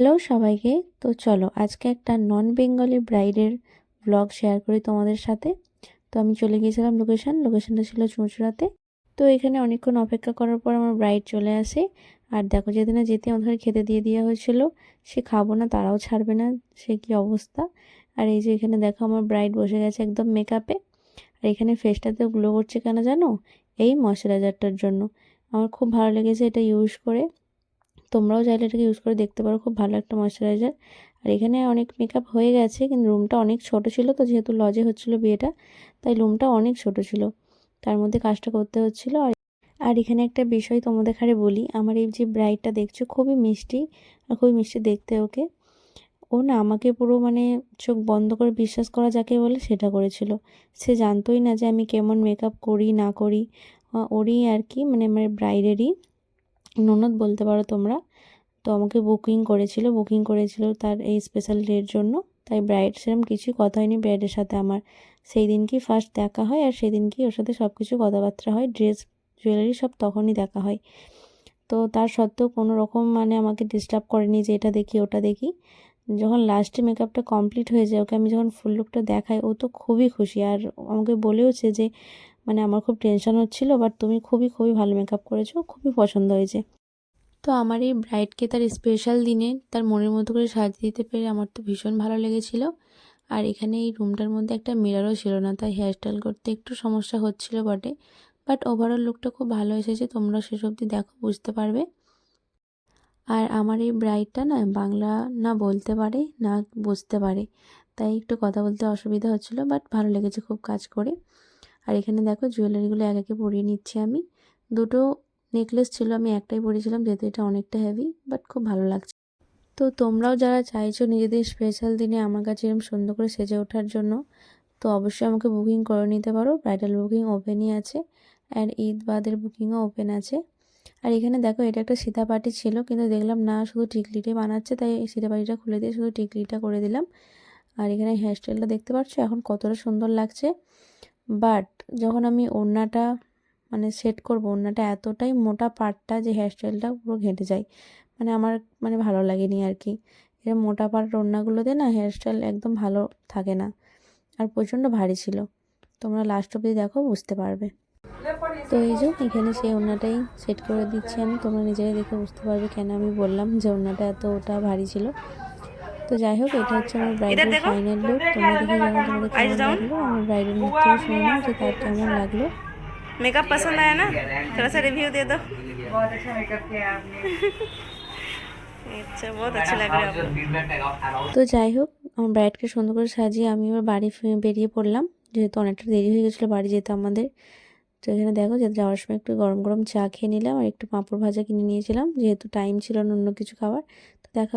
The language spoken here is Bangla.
হ্যালো সবাইকে। তো চলো আজকে একটা নন বেঙ্গলি ব্রাইডের ব্লগ শেয়ার করি তোমাদের সাথে। তো আমি চলে গিয়েছিলাম লোকেশনটা ছিল চুঁচুড়াতে। তো এখানে অনেকক্ষণ অপেক্ষা করার পর আমার ব্রাইড চলে আসে। আর দেখো যেদিন যেতে আমাদের খেতে দিয়ে দেওয়া হয়েছিল, সে খাবো না তারাও ছাড়বে না, সে কি অবস্থা। আর এই যে এখানে দেখো আমার ব্রাইড বসে গেছে একদম মেকআপে। আর এখানে ফেসটাতে গ্লো করছে কেন জানো? এই ময়শ্চারাইজারটার জন্য। আমার খুব ভালো লেগেছে এটা ইউজ করে। তোমরাও চাইলে এটাকে ইউজ করে দেখতে পারো, খুব ভালো একটা ময়শ্চারাইজার। আর এখানে অনেক মেকআপ হয়ে গেছে, কিন্তু রুমটা অনেক ছোট ছিল, তো যেহেতু লজে হচ্ছিলো বিয়েটা, তাই রুমটা অনেক ছোট ছিল, তার মধ্যে কাজটা করতে হচ্ছিলো। আর আর এখানে একটা বিষয় তোমাদের খারে বলি, আমার এই যে ব্রাইডটা দেখছো খুবই মিষ্টি, আর খুবই মিষ্টি দেখতে ওকে। ও না আমাকে পুরো মানে চোখ বন্ধ করে বিশ্বাস করা যাকে বলে সেটা করেছিল। সে জানতোই না যে আমি কেমন মেকআপ করি না করি। ওরই আর কি, মানে আমার ব্রাইডেরই ননদ বলতে পারো তোমরা। তো আমাকে বুকিং করেছিল তার এই স্পেশাল ডের জন্য। তাই ব্রাইড সেরকম কিছুই কথা হয়নি ব্রাইডের সাথে আমার। সেই দিনকেই ফার্স্ট দেখা হয়, আর সেই দিনকেই ওর সাথে সব কিছু কথাবার্তা হয়, ড্রেস জুয়েলারি সব তখনই দেখা হয়। তো তার সত্ত্বেও কোনো রকম মানে আমাকে ডিস্টার্ব করেনি যে এটা দেখি ওটা দেখি। যখন লাস্টে মেকআপটা কমপ্লিট হয়ে যায়, ওকে আমি যখন ফুল লুকটা দেখাই, ও তো খুবই খুশি। আর আমাকে বলেওছে যে মানে আমার খুব টেনশন হচ্ছিলো, বাট তুমি খুবই খুবই ভালো মেকআপ করেছো, খুবই পছন্দ হয়েছে। তো আমার এই ব্রাইডকে তার স্পেশাল দিনে তার মনের মতো করে সাজিয়ে দিতে পেরে আমার তো ভীষণ ভালো লেগেছিল। আর এখানে এই রুমটার মধ্যে একটা মিররও ছিল না, তাই হেয়ারস্টাইল করতে একটু সমস্যা হচ্ছিল বটে। বাট ওভারঅল লুকটা খুব ভালো এসেছে, তোমরা শেষ অবধি দেখো বুঝতে পারবে। আর আমার এই ব্রাইডটা না বাংলা না বলতে পারে না বুঝতে পারে, তাই একটু কথা বলতে অসুবিধা হচ্ছিল, বাট ভালো লেগেছে খুব কাজ করে। আর এখানে দেখো জুয়েলারিগুলো এক একে পরিয়ে নিচ্ছি আমি। দুটো নেকলেস ছিল, আমি একটাই পরেছিলাম যেহেতু এটা অনেকটা হেভি, বাট খুব ভালো লাগছে। তো তোমরাও যারা চাইছো নিজেদের স্পেশাল দিনে আমার কাছে এরকম সুন্দর করে সেজে ওঠার জন্য, তো অবশ্যই আমাকে বুকিং করে নিতে পারো। ব্রাইডাল বুকিং ওপেনই আছে, আর ঈদ বাদের বুকিংও ওপেন আছে। আর এখানে দেখো এটা একটা সীতাপাটি ছিল, কিন্তু দেখলাম না শুধু টিকলিটাই বানাচ্ছে, তাই এই সীতাপাটিটা খুলে দিয়ে শুধু টিকলিটা করে দিলাম। আর এখানে হেয়ারস্টাইলটা দেখতে পাচ্ছ এখন কতটা সুন্দর লাগছে। বাট যখন আমি ওড়নাটা মানে সেট করব, ওড়নাটা এতটাই মোটা পাটটা যে হেয়ারস্টাইলটা পুরো ঘেঁটে যায়। মানে আমার মানে ভালো লাগেনি আর কি। এরকম মোটা পাট ওড়নাগুলোতে না হেয়ারস্টাইল একদম ভালো থাকে না। আর প্রচণ্ড ভারী ছিল, তোমরা লাস্ট অবধি দেখো বুঝতে পারবে। তো এই যে এখানে সেই ওড়নাটাই সেট করে দিচ্ছি আমি, তোমরা নিজেরাই দেখে বুঝতে পারবে কেন আমি বললাম যে ওড়নাটা এতটা ভারী ছিল। তো যাই হোক, এটা হচ্ছে আমার ব্রাইডের ফাইনাল লুক। তোমরা দেখে জানো তোমাদের কেমন লাগলো, আমার ব্রাইডের মুখ থেকে শুনে নাও যে তার কেমন লাগলো। मेकअप पसंद आया ना? थोड़ा सा रिव्यू दे दो। बहुत अच्छा मेकअप किया है आपने। अच्छा, बहुत अच्छे लग रहे हो आप। তো যাই হোক, আমার ব্রাইডকে সুন্দর করে সাজিয়ে আমি এবার বাড়ি বেরিয়ে পড়লাম, যেহেতু অনেকটা দেরি হয়ে গেছিলো বাড়ি যেতে আমাদের। তো এখানে দেখো যে যাওয়ার সময় একটু গরম গরম চা খেয়ে নিলাম, আর একটু পাঁপড় ভাজা কিনে নিয়েছিলাম, যেহেতু টাইম ছিল না অন্য কিছু খাবার। তো দেখা